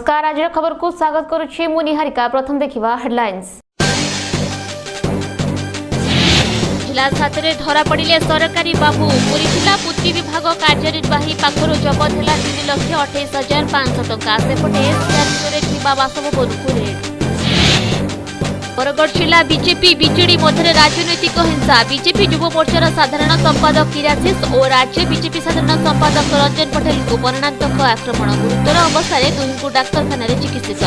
नमस्कार आज खबर को स्वागत करुछि मु निहारिका। प्रथम देखिबा हेडलाइंस। जिला छात्रे धरा पड़िले सरकारी बाबू पुरी जिला पूर्ति विभाग कार्यनिर्वाही पाखर जबत है 3,28,500 टंका सेपटे सीआरपीओ थिबा बासभवन को रेड। बरगढ़ जिला बीजेपी बीजेडी मध्य राजनैतिक हिंसा बीजेपी युव मोर्चार साधारण संपादक किरासिस और राज्य बीजेपी साधारण संपादक रंजन पटेल को मरणांतक आक्रमण गुरुतर अवस्था दुहींकु डाक्तखाना चिकित्सित।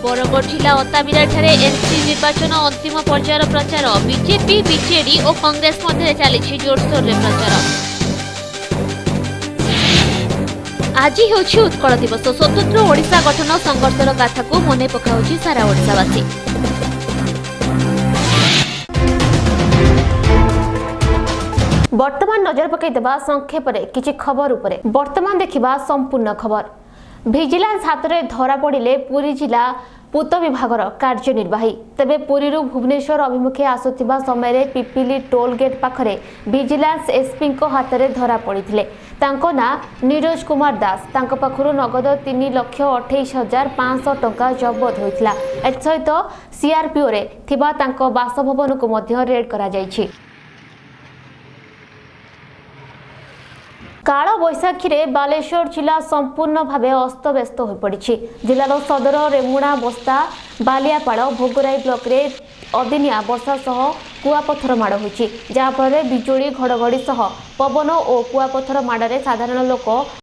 बरगढ़ जिला अताबिरा एनसी निर्वाचन अंतिम पर्यायर प्रचार बीजेपी बीजेडी और कांग्रेस मध्य चली जोरसोर प्रचार। आज होछि उत्कल दिवस स्वतंत्र ओडिशा गठन संघर्षर गाथा को मने पकाउछि सारा ओडिशावासी। वर्तमान नजर पकईदेवा संक्षेप किछि खबर उपरे। वर्तमान देखिबा संपूर्ण खबर। भिजिलेंस हाथ में धरा पड़े पुरी जिला पूत विभागर कार्यनिर्वाही तेबे पुरी भुवनेश्वर अभिमुखे आसुथिबा समय पिपिली टोल गेट पाखरे भिजिलेंस एसपी हाथ में धरा पड़े। तांको ना नीरज कुमार दास तांको पाखरु नगद 3,28,500 टंका जबत होइथिला। एसहित सीआरपीओ रे थिबा तांको बासभवन को मध्य रेड करा जायछि। काल बैशाखी रे बालेश्वर जिला संपूर्ण भावे अस्तव्यस्त हो पड़ी। जिलार सदर रेमुणा बस्ता बालियापाड़ भोगराई ब्लॉक रे अदिनिया वर्षा सह कुआपथर माड़ होछि, जहाफल बिजुली घड़घड़ी सह पवन और कुआपथर माड़े साधारण लोक